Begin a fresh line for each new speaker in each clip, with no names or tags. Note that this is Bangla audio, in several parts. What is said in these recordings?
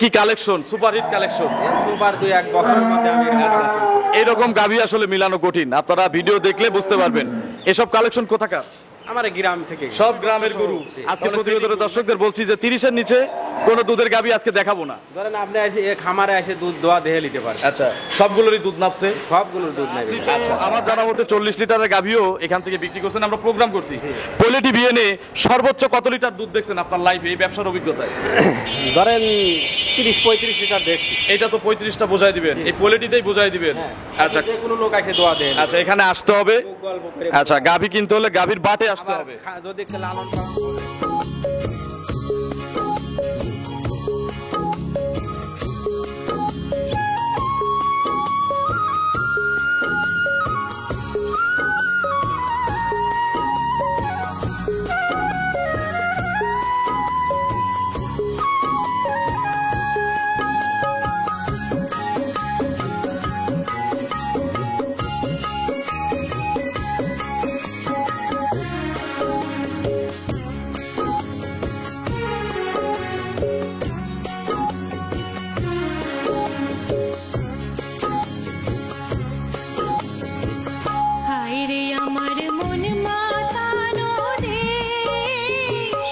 কি কালেকশন, সুপারহিট কালেকশন।
সুপার 2-1 বছরের মধ্যে আমি
এইরকম গাভী আসলে মিলানো কঠিন, আপনারা ভিডিও দেখলে বুঝতে পারবেন। এসব কালেকশন কোথাকার?
আমার গ্রাম থেকে,
সব গ্রামের গরু। আজকে প্রতিবেদনের দর্শকদের বলছি যে 30-এর নিচে কোনো দুধের গাভী আজকে দেখাবো না।
ধরেন আপনি এসে খামারে এসে দুধ দোয়া দেখে নিতে পারেন।
আচ্ছা, সবগুলোরই দুধ নাপছে?
সবগুলোর দুধ নেবে।
আচ্ছা, আমার জানা মতে 40 লিটারের গাভীও এখান থেকে বিক্রি করছেন, আমরা প্রোগ্রাম করছি। পোলেটি বিএনএ সর্বোচ্চ কত লিটার দুধ দেখছেন আপনার লাইফে, এই ব্যবসার অভিজ্ঞতায়?
ধরেন 30-35 লিটার দেখছি।
এটা তো 35টা বোঝাই দিবেন, এই পোলেটিতেই বোঝাই দিবেন। আচ্ছা,
যে কোনো লোক এসে দোয়া দেয়।
আচ্ছা, এখানে আসতে হবে।
গল্প করে
আচ্ছা, গাভী কিনতে হলে গাভীর বাটে আসতে
আবার
হবে।
যদি লালন পালন করে।
হায়রে আমার মন মাতানো দেশ,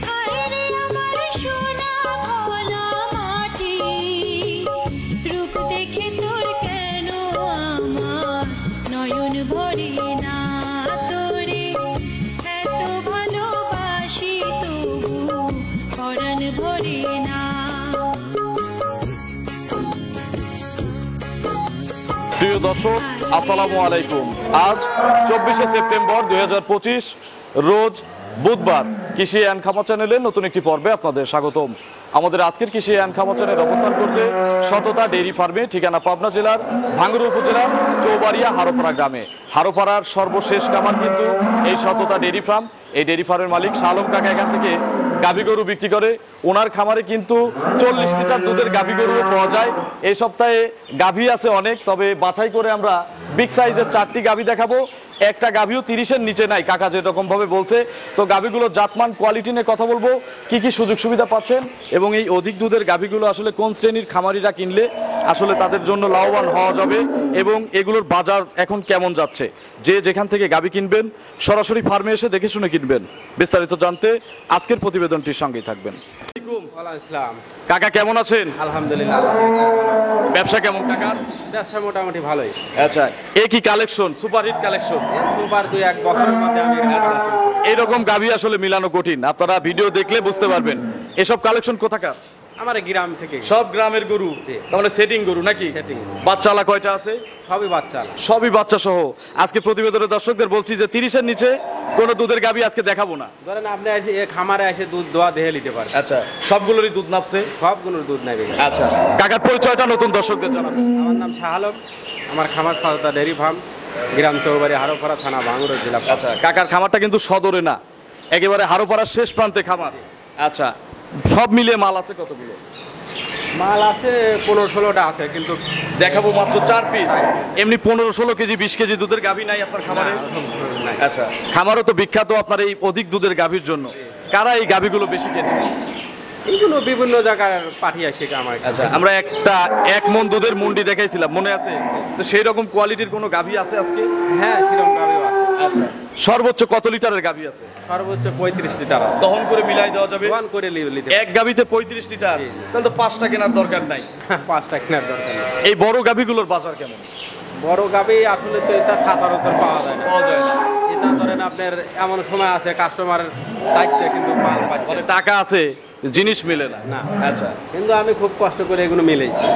হায়রে আমার সোনা ভোলা মাটি, রূপ দেখে তোর কেন আমার নয়ন ভরে না, তোরে এত ভালোবাসি তবু পরাণ ভরে না।
প্রিয় দর্শক, আসসালামু আলাইকুম। আজ 24শে সেপ্টেম্বর 2025 রোজ বুধবার। কৃষি অ্যান্ড খামার চ্যানেলের নতুন একটি পর্বে আপনাদের স্বাগতম। আমাদের আজকের কৃষি অ্যান্ড খামার চ্যানেল অবস্থান করছে সততা ডেইরি ফার্মে, ঠিকানা পাবনা জেলার ভাঙ্গুড়া উপজেলার চৌবাড়িয়া হারোপাড়া গ্রামে। হারোপাড়ার সর্বশেষ খামার কিন্তু এই সততা ডেইরি ফার্ম। এই ডেইরি ফার্মের মালিক শাহ আলম কাকা এখান থেকে গাভী গরু বিক্রি করে। ওনার খামারে কিন্তু 40 লিটার দুধের গাভী গরুও পাওয়া যায়। এই সপ্তাহে গাভী আছে অনেক, তবে বাছাই করে আমরা বিগ সাইজের 4টি গাভী দেখাবো। একটা গাভীও 30-এর নিচে নাই, কাকা যেরকম ভাবে বলছে। তো গাভীগুলো জাতমান, কোয়ালিটি নিয়ে কথা বলবো, কি কি সুযোগ সুবিধা পাচ্ছেন এবং এই অধিক দুধের গাভীগুলো আসলে কোন শ্রেণীর খামারিরা কিনলে আসলে তাদের জন্য লাভবান হওয়া যাবে এবং এগুলোর বাজার এখন কেমন যাচ্ছে। যে যেখান থেকে গাভী কিনবেন সরাসরি ফার্মে এসে দেখে শুনে কিনবেন। বিস্তারিত জানতে আজকের প্রতিবেদনটির সঙ্গেই থাকবেন।
আসসালাম
কাকা, কেমন আছেন?
আলহামদুলিল্লাহ।
ব্যবসা কেমন কাকা?
ব্যবসা মোটামুটি ভালোই।
আচ্ছা, কি কালেকশন, সুপারহিট কালেকশন।
সুপার 2-1 বছরের মধ্যে আমি
এইরকম গাভী আসলে মিলানো কঠিন, আপনারা ভিডিও দেখলে বুঝতে পারবেন। এসব কালেকশন কোথাকার?
আমার গ্রাম থেকে।
সব গ্রামের গরু, তাহলে সেটিং গরু নাকি?
সেটিং।
বাচ্চালা কয়টা আছে?
সবই বাচ্চা।
সবই বাচ্চা সহ। আজকে প্রতিবেদনের দর্শকদের বলছি যে 30-এর নিচে কোনো দুধের গাভী আজকে দেখাবো না।
ধরেন আপনি এসে খামারে এসে দুধ দোয়া দেখে নিতে পারেন।
আচ্ছা, সবগুলোরই দুধ নাপছে?
সবগুলোর দুধ নেবে।
আচ্ছা, কাকার পরিচয়টা নতুন দর্শকদের জানাবেন।
আমার নাম শাহ আলম, আমার খামার সততা ডেইরি ফার্ম, গ্রাম চৌবাড়ি হারোপাড়া, থানা ভাঙ্গুড়া, জেলা।
আচ্ছা, কাকার খামারটা কিন্তু সদরে না, একেবারে হারোপাড়ার শেষ প্রান্তে খামার। আচ্ছা, সব মিলিয়ে মাল আছে কতগুলো?
মাল আছে 15-16টা আছে, কিন্তু
দেখাবো মাত্র 4 পিস। এমনি 15-16 কেজি 20 কেজি দুধের গাভী নাই আপনার খামারে? আচ্ছা, খামারও তো বিখ্যাত আপনার এই অধিক দুধের গাভীর জন্য। কারা এই গাভীগুলো বেশি কেনে?
এইগুলো বিভিন্ন জায়গায় পাঠিয়ে আসে আমার।
আচ্ছা, আমরা একটা 1 মণ দুধের মুন্ডি দেখাইছিলাম, মনে আছে? তো সেই রকম কোয়ালিটির কোনো গাভী আছে আজকে?
হ্যাঁ, সেরকম গাভিও আছে।
আচ্ছা, সর্বোচ্চ কত লিটারের গাভী আছে?
সর্বোচ্চ 35 লিটার আছে।
দহন করে মিলাই দেওয়া যাবে?
দোয়ান করে নিতে।
এক গাভীতে 35 লিটার, তাহলে তো 5টা কেনার দরকার নাই।
5টা কেনার দরকার নেই।
এই বড় গাভীগুলোর বাজার কেমন?
বড় গাভি আসলে তো এটা সচরাচর পাওয়া যায় না।
পাওয়া যায় না।
এটা ধরেন আপনার এমন সময় আছে কাস্টমার চাইছে কিন্তু মাল পাচ্ছে
মানে টাকা আছে, জিনিস মেলে না।
না।
আচ্ছা,
কিন্তু আমি খুব কষ্ট করে এগুলো মিলেছি।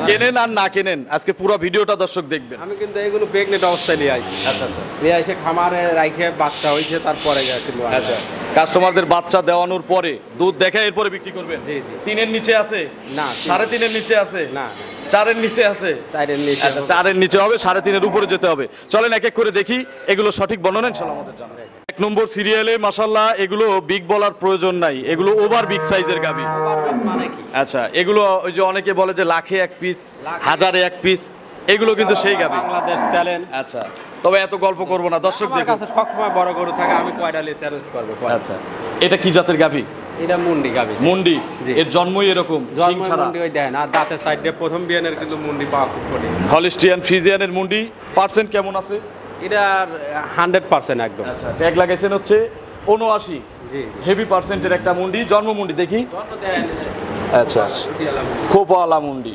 কেনেন আর না কেনেন, আজকে পুরো ভিডিওটা দর্শক দেখবেন।
আমি কিন্তু এগুলো প্রেগনেন্ট অবস্থায় নিয়ে আসি।
আচ্ছা আচ্ছা
নিয়ে এসে খামারে রাইখে বাচ্চা হয়েছে, তারপরে কিন্তু
আচ্ছা, কাস্টমারদের বাচ্চা দেওয়ানোর পরে দুধ দেখে এরপরে বিক্রি করবেন?
জি জি।
3-এর নিচে আছে?
না।
3.5-এর নিচে আছে?
না।
4-এর নিচে আছে?
4-এর নিচে।
আচ্ছা, 4-এর নিচে হবে, 3.5-এর উপরে যেতে হবে। চলেন এক এক করে দেখি, এগুলো সঠিক বর্ণনা ইনশাআল্লাহ আমাদের জানাবেন। 1 নম্বর সিরিয়ালে মাশাআল্লাহ, এগুলো বিগ বলার প্রয়োজন নাই, এগুলো ওভার বিগ সাইজের গাভী।
মানে কি?
আচ্ছা, এগুলো ওই যে অনেকে বলে যে লাখে 1 পিস, হাজারে 1 পিস, এগুলো কিন্তু সেই গাভী।
বাংলাদেশ চ্যালেঞ্জ।
আচ্ছা, তবে এত গল্প করবো না, দর্শক
আমার
দেখুন।
কাছে সবসময় বড় গরু থাকে, আমি কয়টা নিয়ে চ্যালেঞ্জ করবো।
আচ্ছা, এটা কি জাতের গাভী?
এটা মুন্ডি গাবি।
মুন্ডি,
জি।
এর জন্মই এরকম, শিং
জন্ম
ছাড়া।
মুন্ডি ওই দেন, আর দাঁতের সাইডে প্রথম বিয়ানের কিন্তু মুন্ডি পাওয়া খুব কঠিন।
হলিস্টিয়ান ফ্রিজিয়ানের মুন্ডি পার্সেন্ট কেমন আছে?
এটা 100% একদম।
আচ্ছা, ট্যাগ লাগাইছেন হচ্ছে 79।
জি।
হেভি পার্সেন্টের একটা মুন্ডি, জন্ম মুন্ডি দেখি।
জন্ম দেন
আচ্ছা, খোপাওয়ালা মুন্ডি,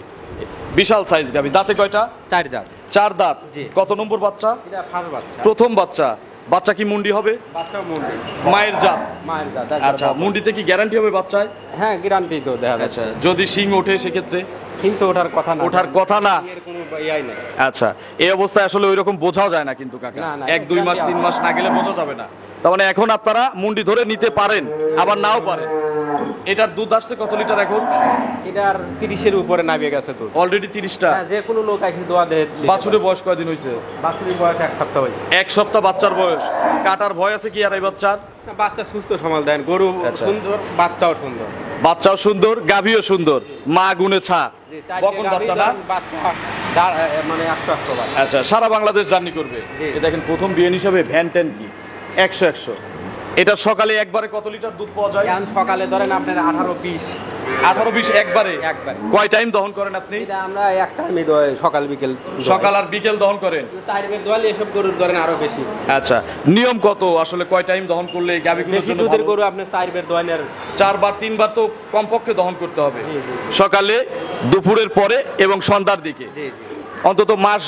বিশাল সাইজ গাবি। দাঁতে কয়টা?
4 দাঁত।
4 দাঁত।
জি।
কত নম্বর বাচ্চা?
এটা ফার্স্ট বাচ্চা।
প্রথম বাচ্চা। বাচ্চা কি মুন্ডি হবে?
বাচ্চা মুন্ডি।
মায়ের জাত।
মায়ের দাঁত।
আচ্ছা, মুন্ডিতে কি গ্যারান্টি হবে বাচ্চায়?
হ্যাঁ, গ্যারান্টি তো দেখা
আচ্ছা,
যাচ্ছে।
যদি শিং ওঠে সেক্ষেত্রে?
কিন্তু ওঠার কথা না।
ওঠার কথা না।
এর কোনো ইয়াই নাই।
আচ্ছা, এই অবস্থায় আসলে ওইরকম বোঝাও যায় না কিন্তু কাকা।
না, না,
1-2 মাস 3 মাস না গেলে বোঝা যাবে না। তার মানে এখন আপনারা মুন্ডি ধরে নিতে পারেন, আবার নাও পারেন। এটার দুধ আসছে কত লিটার এখন?
এটার 30-এর উপরে নামিয়ে গেছে তো।
অলরেডি 30টা।
হ্যাঁ, যে কোনো লোক এসে দোয়া দেয়।
বাছুরের বয়স কয়দিন হয়েছে?
বাছুরের বয়স 1 সপ্তাহ হয়েছে।
1 সপ্তাহ বাচ্চার বয়স। কাটার ভয় আছে কি আর এই বাচ্চার?
না, বাচ্চা সুস্থ সমাল দেন, গরু
আচ্ছা।
সুন্দর, বাচ্চাও সুন্দর।
বাচ্চাও সুন্দর, গাভীও সুন্দর, মা গুণে ছা।
যে চারটে
বকন
গাভী
বাচ্চা না?
দেন, বাচ্চা মানে 100 বাচ্চা।
আচ্ছা, সারা বাংলাদেশ জার্নি করবে।
জি।
এটা দেখেন প্রথম বিয়েন হিসাবে ভ্যান ট্যান কি 100। এটা সকালে একবারে কত লিটার দুধ পাওয়া যায়?
এখন সকালে ধরেন আপনার 18-20
18-20 একবারে।
একবারে।
কয় টাইম দহন করেন আপনি?
এটা আমরা এক টাইমে দোয়াই, সকাল বিকেল দোয়াই।
সকাল আর বিকেল দহন করেন?
4 বের দোয়ালে এসব গরুর ধরেন আরো বেশি।
আচ্ছা, নিয়ম কত আসলে, কয় টাইম দহন করলে এই গাভীগুলোর
বেশি
জন্য
দুধের
ভালো?
গরু আপনার 4 বের দোয়ানের।
4 বার 3 বার তো কমপক্ষে দহন করতে হবে।
জি, জি।
সকালে, দুপুরের পরে এবং সন্ধ্যার দিকে।
জি, জি।
অন্তত মাস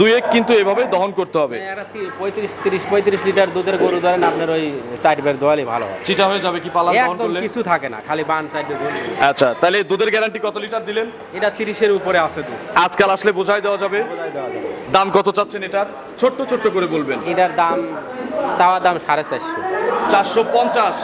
2 কিন্তু এভাবে দহন করতে হবে।
একটা 35 লিটার দুধের গরু ধরেন আপনার ওই 4 বের দোয়ালে ভালো হয়।
চিটা হয়ে যাবে কি পালন দহন
একদম
করলে?
কিছু থাকে না, খালি বান সাইডে দুধ।
আচ্ছা, তাহলে দুধের গ্যারান্টি কত লিটার দিলেন?
এটা 30-এর উপরে আছে দুধ।
আজকাল আসলে বোঝাই দেওয়া যাবে।
বোঝাই দেওয়া যাবে।
দাম কত চাচ্ছেন এটার? ছোট্ট ছোট্ট করে বলবেন।
এটার দাম, চাওয়া দাম 450।
450।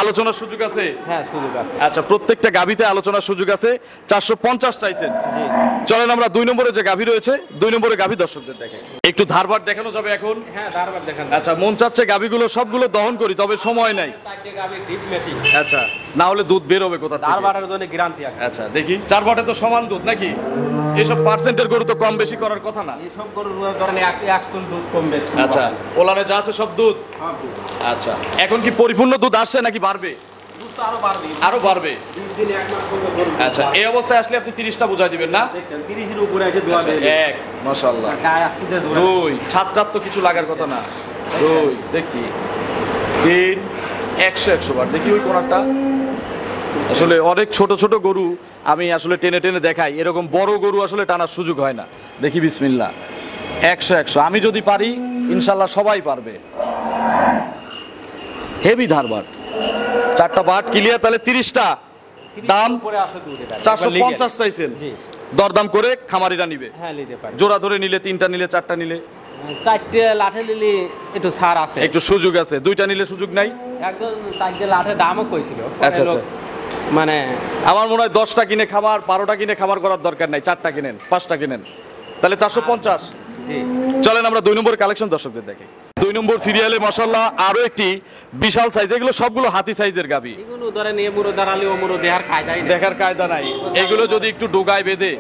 আলোচনার সুযোগ আছে?
হ্যাঁ, সুযোগ আছে।
আচ্ছা, প্রত্যেকটা গাভীতে আলোচনার সুযোগ আছে। 450 চাইছেন।
জি।
চলেন আমরা 2 নম্বরে যে গাভী রয়েছে, 2 নম্বরে গাভী দর্শকদের দেখে একটু ধারবার দেখানো যাবে এখন।
হ্যাঁ, দারবার দেখেন।
আচ্ছা, মন চাচ্ছে গাভীগুলো সবগুলো দহন করি, তবে সময় নাই।
4টে গাভী ডিপ মেশিন।
আচ্ছা, না হলে দুধ বের হবে কোথা থেকে?
দারবারের জন্য গ্যারান্টি আছে।
আচ্ছা, দেখি 4 বাটে তো সমান দুধ নাকি? এসব পার্সেন্টের গরু তো কম বেশি করার কথা না।
এইসব গরুর ধরেন 1 চুল দুধ কম বেশি।
আচ্ছা, ওলানে যা আছে সব দুধ।
সব দুধ।
আচ্ছা, এখন কি পরিপূর্ণ দুধ আসছে নাকি বাড়বে?
দুধ তো আরো বাড়বে।
আরো বাড়বে।
20 দিন 1 মাস পর্যন্ত গরু।
আচ্ছা, এই অবস্থায় আসলে আপনি 30টা বুঝাই দিবেন না?
দেখেন 30-এর উপরে এসে দোয়া দেয়।
1 মাশাআল্লাহ,
গায়ে আসতে দোয়া।
2 ছাদ তো কিছু লাগার কথা না। 2 দেখছি, 3 100 বার দেখি ওই কোনাটা। আসলে অনেক ছোট ছোট গরু আমি আসলে টেনে টেনে দেখাই, এরকম বড় গরু আসলে টানার সুযোগ হয় না। দেখি বিসমিল্লাহ, 100 আমি যদি পারি ইনশাল্লাহ সবাই পারবে। হেভি ধারবাট, 4টা বাট ক্লিয়ার, তাহলে 30টা। দাম
উপরে আসে দুধ এটা।
450 চাইছেন।
জি।
দরদাম করে খামারিরা নিবে।
হ্যাঁ, নিতে পারে।
জোড়া ধরে নিলে, 3টা নিলে, 4টা নিলে
4টে লাঠে নিলে একটু ছাড় আছে।
একটু সুযোগ আছে, 2টা নিলে সুযোগ নাই।
একদম 4টে লাঠে দামও কইছিল।
আচ্ছা,
লোক মানে
আমার মনে হয় 10টা কিনে খামার, 12টা কিনে খামার করার দরকার নাই, 4টা কিনেন, 5টা কিনেন, তাহলে 450।
জি।
চলেন আমরা 2 নম্বর কালেকশন দর্শকদের দেখি। 2 নম্বর সিরিয়ালে মাশাআল্লাহ আরো একটি বিশাল সাইজ, এগুলো সবগুলো হাতি সাইজের গাভী।
এগুলো ধরেন এমুরো দাঁড়ালে ওমুরো দেহার কায়দাই নেই।
দেখার কায়দা নাই। এগুলো যদি একটু ডোগায় বেঁধে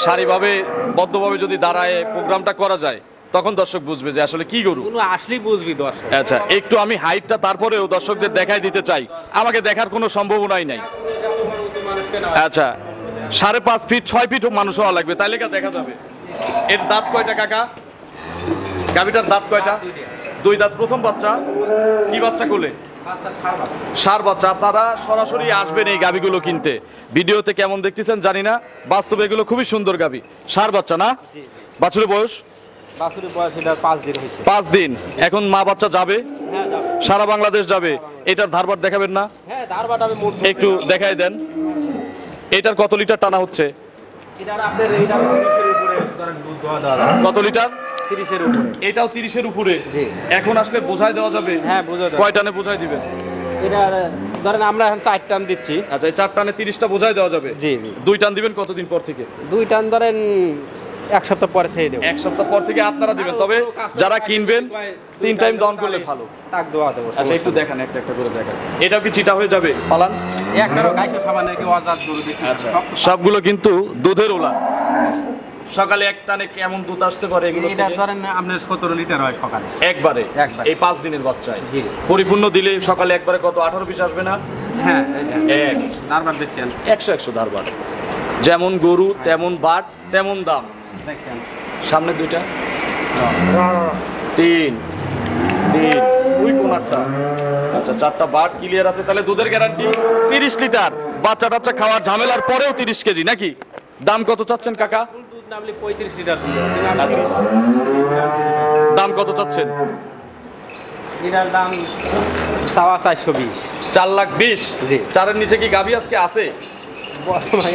সারিভাবে বদ্ধভাবে যদি দাঁড়ায় প্রোগ্রামটা করা যায়, তখন দর্শক বুঝবে যে আসলে কি গরু।
এগুলো আসলেই বুঝবি দর্শক।
আচ্ছা, একটু আমি হাইটটা তারপরেও দর্শকদের দেখাই দিতে চাই, আমাকে দেখার কোনো সম্ভাবনাই নাই। আচ্ছা, 5.5 ফিট 6 ফিট মানুষ হওয়া লাগবে, তাইলে কা দেখা যাবে। এর দাঁত কয়টা কাকা? গাভীটার দাঁত কয়টা? 2 দাঁত। প্রথম বাচ্চা কি বাচ্চা কোলে? ষাঁড় বাচ্চা। আপনারা সরাসরি আসবেন এই গাভীগুলো কিনতে। ভিডিওতে কেমন দেখতেছেন জানি না, বাস্তবে এগুলো খুবই সুন্দর গাভী। ষাঁড় বাচ্চা না? বাছুরের বয়স?
বাছুরের বয়স এটা 5 দিন হয়েছে।
5 দিন। এখন মা বাচ্চা যাবে,
হ্যাঁ, যাবে।
সারা বাংলাদেশ যাবে। এটার ধারবার দেখাবেন না?
হ্যাঁ, দাঁড়বাটা আমি মোট
একটু দেখাই দেন। এটার কত লিটার টানা হচ্ছে?
এটার আপনার এইটা 30-এর উপরে ধরেন দুধ দোয়া দেওয়া যাবে।
কত লিটার?
30-এর উপরে।
এটাও 30-এর উপরে।
জি।
এখন আসলে বোঝাই দেওয়া যাবে?
হ্যাঁ, বোঝা যায়।
কয় টানে বোঝাই দিবেন?
এটা ধরেন আমরা এখন 4 টান দিচ্ছি।
আচ্ছা, এই 4 টানে 30টা বোঝাই দেওয়া যাবে।
জি, জি।
2 টান দিবেন কতদিন পর থেকে?
2 টান ধরেন 1 সপ্তাহ পরে থেকে দেবো।
1 সপ্তাহ পর থেকে আপনারা দিবেন, তবে যারা কিনবেন 3 টাইম দহন করলে ভালো।
টাক দোয়া দেবো।
আচ্ছা, একটু দেখান, একটা একটা করে দেখান। এটাও কি চিটা হয়ে যাবে পালান?
একটারও গাইছে সামান্য কি আজাদ গরু দেখি।
আচ্ছা, সবগুলো কিন্তু দুধের ওলা। সকালে এক টানে কেমন দুধ আসতে পারে এগুলো
এটা
থেকে?
ধরেন আপনার 17 লিটার হয় সকালে।
একবারে?
একবারে।
এই 5 দিনের বাচ্চায়
জি।
পরিপূর্ণ দিলে সকালে একবারে কত 18 পিস আসবে না?
হ্যাঁ
এক
নারবার দেখছেন
100 ধারবার, যেমন গরু তেমন বাট তেমন দাম।
দেখছেন
সামনে দুইটা, তিন তিন ওই কোনারটা। আচ্ছা, 4টা বাট ক্লিয়ার আছে। তাহলে দুধের গ্যারান্টি 30 লিটার, বাচ্চা টাচ্চা খাওয়ার ঝামেলার পরেও 30 কেজি নাকি? দাম কত চাচ্ছেন কাকা?
দুধ নামলে 35 লিটার দুধ।
আচ্ছা, দাম কত চাচ্ছেন?
এটার দাম 420।
4,20,000।
জি।
4-এর নিচে কি গাভী আজকে আছে?
বর্তমানে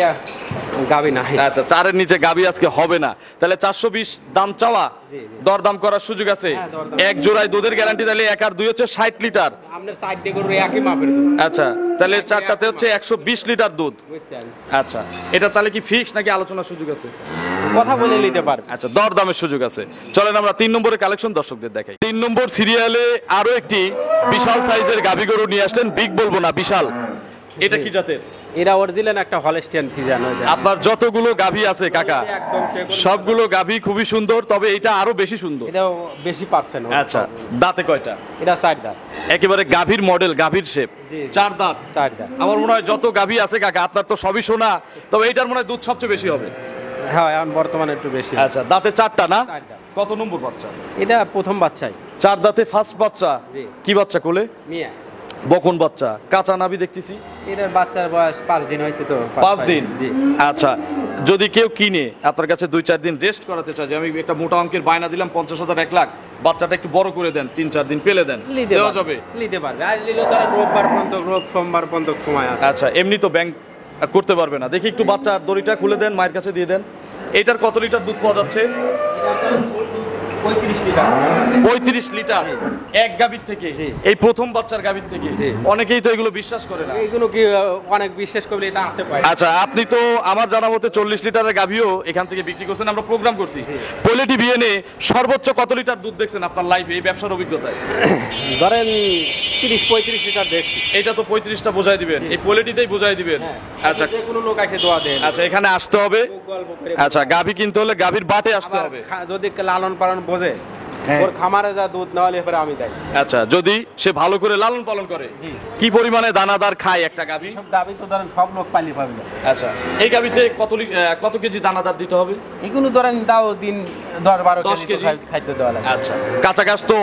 গাবি নাই।
আচ্ছা, 4-এর নিচে গাভী আজকে হবে না। তাহলে 420 দাম চাওয়া,
জি।
দরদাম করার সুযোগ আছে।
হ্যাঁ, দরদাম।
এক জোড়ায় দুধের গ্যারান্টি তাহলে 1 আর 2 হচ্ছে 60 লিটার।
আপনার সাইড দিয়ে গরু একই মাপের দুধ,
আচ্ছা, তাহলে 4টাতে হচ্ছে 120 লিটার দুধ।
বুঝছেন?
আচ্ছা, এটা তাহলে কি ফিক্স নাকি আলোচনার সুযোগ আছে?
কথা বলে নিতে পারবে।
আচ্ছা, দরদামের সুযোগ আছে। চলেন আমরা 3 নম্বরের কালেকশন দর্শকদের দেখাই। 3 নম্বর সিরিয়ালে আরো একটি বিশাল সাইজের গাভী গরু নিয়ে আসলেন, বিগ বলবো না, বিশাল। এটা কি জাতের?
এরা অরিজিনাল একটা হলস্টিয়ান ফ্রিজিয়ান।
আপনার যতগুলো গাভী আছে কাকা,
একদম
সবগুলো গাভী খুবই সুন্দর, তবে এটা আরো বেশি সুন্দর।
এটা বেশি পার্সেন্ট।
আচ্ছা, দাঁতে কয়টা?
এটা 4 দাঁত।
একেবারে গাভীর মডেল, গাভীর শেপ।
জি।
4 দাঁত।
4 দাঁত।
আমার মনে হয় যত গাভী আছে কাকা, আপনার তো সবই সোনা, তবে এইটার মনে হয় দুধ সবচেয়ে বেশি হবে।
হ্যাঁ, এখন বর্তমানে একটু বেশি।
আচ্ছা, দাঁতে 4টা না?
4 দাঁত।
কত নম্বর বাচ্চা?
এটা প্রথম বাচ্চাই।
4 দাঁতে ফার্স্ট বাচ্চা।
জি।
কি বাচ্চা কোলে?
মিয়া।
বকন বাচ্চা, কাঁচা নাভি দেখতেছি।
এটার বাচ্চার বয়স 5 দিন হয়েছে তো।
5 দিন।
জি।
আচ্ছা, যদি কেউ কিনে আপনার কাছে 2-4 দিন রেস্ট করাতে চায়, যে আমি একটা মোটা অঙ্কের বায়না দিলাম 50,000 1 লাখ, বাচ্চাটা একটু বড় করে দেন, 3-4 দিন পেলে দেন,
নিতে
দেওয়া
পারবে।
যাবে?
নিতে পারবে। আজ নিলেও তারা রোববার পর্যন্ত, সোমবার পর্যন্ত সময় আছে।
আচ্ছা, এমনি তো ব্যাংক করতে পারবে না। দেখি একটু বাচ্চার দড়িটা খুলে দেন, মায়ের কাছে দিয়ে দেন। এটার কত লিটার দুধ পাওয়া যাচ্ছে?
35 লিটার।
35 লিটার এক গাভীর থেকে।
জি।
এই প্রথম বাচ্চার গাভীর থেকে।
জি।
অনেকেই তো এগুলো বিশ্বাস করে না।
এইগুলো কি অনেক বিশ্বাস করলে এটা আছে পায়।
আচ্ছা, আপনি তো আমার জানা মতে 40 লিটারের গাভীও এখান থেকে বিক্রি করছেন, আমরা প্রোগ্রাম করছি। পোলেটি বিএনএ সর্বোচ্চ কত লিটার দুধ দেখছেন আপনার লাইফে, এই ব্যবসার অভিজ্ঞতায়?
ধরেন 30-35 লিটার দেখছি।
এটা তো 35টা বোঝাই দিবেন, এই পোলেটিতেই বোঝাই দিবেন। আচ্ছা,
যে কোনো লোক এসে দোয়া দেয়।
আচ্ছা, এখানে আসতে হবে।
গল্প করে।
আচ্ছা, গাভী কিনতে হলে গাভীর বাটে আসতে
আবার
হবে।
যদি লালন পালন বোঝে,
হ্যাঁ।
ওর খামারে যা দুধ না হলে এবারে আমি দেয়।
আচ্ছা, যদি সে ভালো করে লালন পালন করে,
জি।
কি পরিমাণে দানাদার খায় একটা গাভী?
সব দাবি তো ধরেন সব লোক পালি পাবে না।
আচ্ছা, এই গাভীতে কত কেজি দানাদার দিতে হবে?
এগুলো ধরেন দাও দিন 10-12
10
কেজি
কেজি?
খাদ্য দেওয়া লাগে।
আচ্ছা, কাঁচা গাছ তো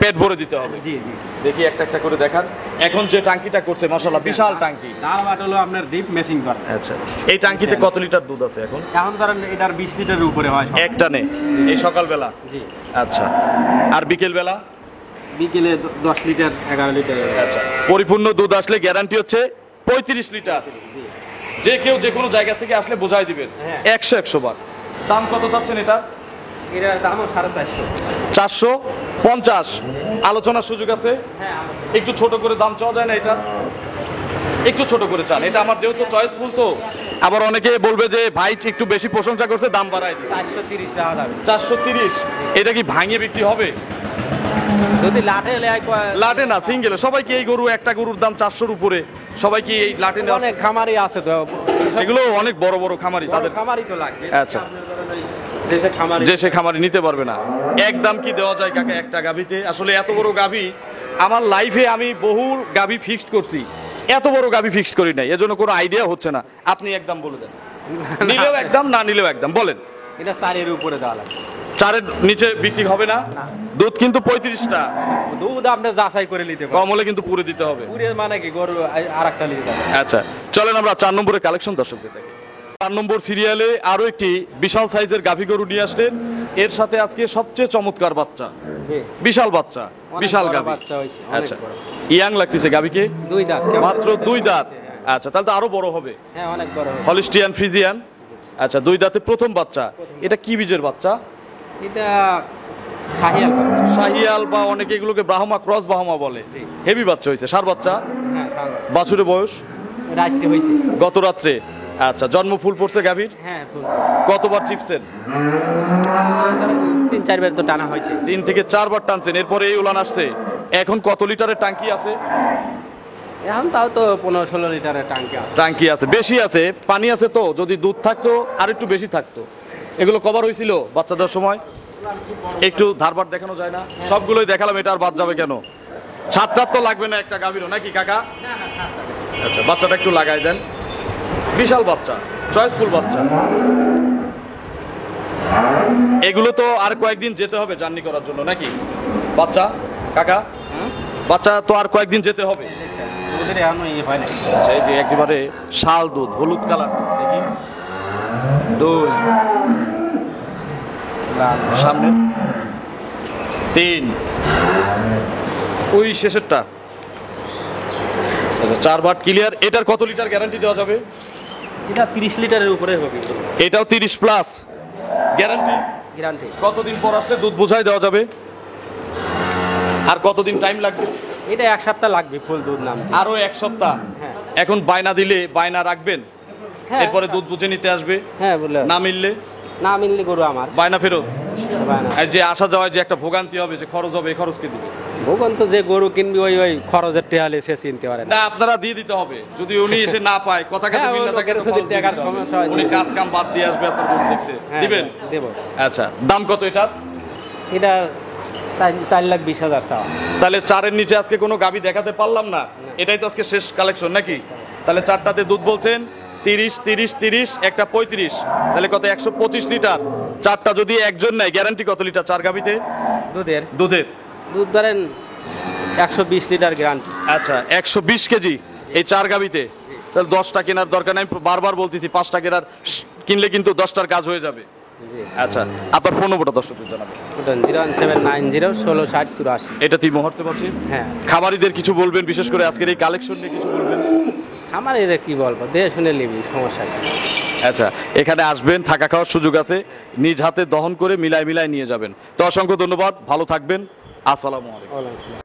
পেট ভরে দিতে হবে।
জি জি।
দেখি একটা একটা করে দেখান। এখন যে টাঙ্কিটা করছে মাশাআল্লাহ বিশাল টাঙ্কি।
ডাল বাট হলো আপনার ডিপ মেশিং করে।
আচ্ছা, এই টাঙ্কিতে কত লিটার দুধ আছে এখন?
এখন ধরেন এটার 20 লিটারের উপরে হয় সব।
একটা নে এই সকালবেলা।
জি।
আচ্ছা, আর বিকেল বেলা?
বিকেলে 10 লিটার 11 লিটার।
আচ্ছা, পরিপূর্ণ দুধ আসলে গ্যারান্টি হচ্ছে 35 লিটার। যে কেউ যে কোনো জায়গা থেকে আসলে বোঝাই দিবেন।
হ্যাঁ।
100 বার। দাম কত চাচ্ছেন এটা?
এটার দামও 450।
450। আলোচনার সুযোগ আছে?
হ্যাঁ।
একটু ছোট করে দাম চাওয়া যায় না এটা? একটু ছোট করে চান, এটা আমার যেহেতু চয়েসফুল তো। আবার অনেকে বলবে যে ভাই একটু বেশি প্রশংসা করছে, দাম বাড়ায় দিচ্ছে।
430 টাকা দাবি।
430। এটা কি ভাঙিয়ে বিক্রি হবে?
যদি লাটে লেয়
লাটে না, সিঙ্গেলে। সবাই কি এই গরু, একটা গরুর দাম 400-র উপরে, সবাই কি এই লাটে নেওয়া?
অনেক খামারই আছে তো।
এগুলো অনেক বড় বড় খামারি, তাদের
খামারই তো লাগবে।
আচ্ছা।
আপনার ধরেন ওই দেশে খামারি।
যে সে খামারি নিতে পারবে না। এক দাম কি দেওয়া যায় কাকা একটা গাভীতে? আসলে এত বড় গাভী আমার লাইফে আমি বহু গাভী ফিক্সড করছি, এত বড় গাভী ফিক্সড করি নাই, এজন্য কোনো আইডিয়া হচ্ছে না। আপনি একদম বলে দেন, নিলেও একদম, না নিলেও একদম বলেন।
এটা 4 উপরে দেওয়া লাগে।
4-এর নিচে বিক্রি হবে না? দুধ কিন্তু 35টা।
দুধ আপনি যাচাই করে নিতে পারেন।
কম হলে কিন্তু পুরে দিতে হবে।
পুরে মানে কি গরু আরেকটা নিতে পারে।
আচ্ছা, চলেন আমরা 4 নম্বরের কালেকশন দর্শকদের দেখি। 4 নম্বর সিরিয়ালে আরো একটি বিশাল সাইজের গাভী গরু নিয়ে আসলেন, এর সাথে আজকে সবচেয়ে চমৎকার বাচ্চা,
জি।
বিশাল বাচ্চা,
অনেক
বিশাল
বড়
গাভী।
বাচ্চা হইছে, অনেক
আচ্ছা,
বড়।
ইয়াং লাগতেছে গাভীকে?
2 দাঁত।
মাত্র 2 দাঁত। আচ্ছা, তাহলে তো আরো বড় হবে।
হ্যাঁ, অনেক বড় হবে।
Holstein Friesian. আচ্ছা, 2 দাঁতে প্রথম বাচ্চা। এটা কি বীজের বাচ্চা?
এটা শাহিয়াল বাচ্চা।
শাহিয়াল বা অনেকে এগুলোকে ব্রাহ্মা, ক্রস ব্রাহ্মা বলে।
জি।
হেভি বাচ্চা হয়েছে, সার বাচ্চা।
হ্যাঁ, শাহিয়াল।
বাছুরের বয়স
রাত্রে হইছে।
গত রাত্রে। আচ্ছা, জন্ম ফুল পড়ছে গাভীর?
হ্যাঁ, ফুল।
কতবার চিপছেন?
3-4 বার তো টানা হয়েছে।
3 থেকে 4 বার টানছেন, এরপরে এই উলান আসছে। এখন কত লিটারের টাঙ্কি আছে?
এখন তাও তো 15-16 লিটারের ট্যাঙ্কি আছে।
টাঙ্কি আছে, বেশি আছে, পানি আছে তো। যদি দুধ থাকতো আর একটু বেশি থাকতো। এগুলো কভার হয়েছিল বাচ্চাদের সময়? একটু ধারবার দেখানো যায় না? সবগুলোই দেখালাম, এটা আর বাদ যাবে কেন? ছাদ তো লাগবে না একটা গাভীরও নাকি কাকা? আচ্ছা, বাচ্চাটা একটু লাগাই দেন। বিশাল বাচ্চা, চয়েসফুল বাচ্চা। এগুলো তো আর কয়েকদিন যেতে হবে জার্নি করার জন্য নাকি? বাচ্চা কাকা, বাচ্চা তো আর কয়েকদিন যেতে হবে।
ওদের এখনো ইয়ে হয় না।
আচ্ছা, এই যে একেবারে শাল দুধ, হলুদ কালার, দেখি দুই, সামনে তিন, ওই শেষেরটা। আচ্ছা, 4 বাট ক্লিয়ার। এটার কত লিটার গ্যারান্টি দেওয়া যাবে?
এটা 30 লিটারের উপরে হবে
এটাও 30 প্লাস গ্যারান্টি।
গ্যারান্টি।
কতদিন পর আসলে দুধ বোঝাই দেওয়া যাবে? আর কতদিন টাইম লাগবে?
এটা 1 সপ্তাহ লাগবে ফুল দুধ নাম।
আরো 1 সপ্তাহ।
হ্যাঁ।
এখন বায়না দিলে বায়না রাখবেন?
হ্যাঁ।
এরপরে দুধ বুঝে নিতে আসবে?
হ্যাঁ বলে
না মিললে
না মিললে গরু আমার
বায়না ফেরত।
বায়না।
আর যে আসা যাওয়ায় যে একটা ভোগান্তি হবে, যে খরচ হবে, এই খরচ কে দিবে?
ভোগন তো যে গরু কিনবি ওই খরচের টেহালে সে চিনতে পারে না।
না, আপনারা দিয়ে দিতে হবে। যদি উনি এসে না পায়, কথা কাজে
হ্যাঁ,
মিল না
ওই
থাকে, তো
লোকের যদি
খরচ দিয়ে
টাকার
দিতে হবে।
সমস্যা হয়,
উনি
দিয়ে
কাজ কাম বাদ দিয়ে আসবে আপনার গরু দেখতে।
হ্যাঁ,
দিবেন?
দেব।
আচ্ছা, দাম কত এটার?
এটা 4,20,000 চাওয়া।
তাহলে 4-এর নিচে আজকে কোনো গাবি দেখাতে পারলাম না। এটাই তো আজকে শেষ কালেকশন নাকি? তাহলে 4টাতে দুধ বলছেন 30, 30, 30, একটা 35, তাহলে কত? 125 লিটার। 4টা যদি একজন নেয়, গ্যারান্টি কত লিটার 4 গাবিতে
দুধের
দুধের?
দুধ ধরেন 120 লিটার গ্যারান্টি।
আচ্ছা, 120 কেজি এই 4 গাবিতে। তাহলে 10টা কেনার দরকার নাই, বারবার বলতেছি 5টা কেনার কিনলে কিন্তু 10টার কাজ হয়ে যাবে।
জি।
আচ্ছা, আপনার ফোন নম্বরটা দর্শকদের জানাবেন।
01790 1660 84।
এটা তুই মুহূর্তে পাচ্ছি।
হ্যাঁ,
খামারিদের কিছু বলবেন, বিশেষ করে আজকের এই কালেকশন নিয়ে কিছু বলবেন?
আমার এদের কি বলবো, দেখে শুনে নিবি, সমস্যা নেই।
আচ্ছা, এখানে আসবেন, থাকা খাওয়ার সুযোগ আছে, নিজ হাতে দহন করে মিলায় মিলায় নিয়ে যাবেন। তো অসংখ্য ধন্যবাদ, ভালো থাকবেন, আসসালামু আলাইকুম।
ওয়ালাইকুম আসসালাম।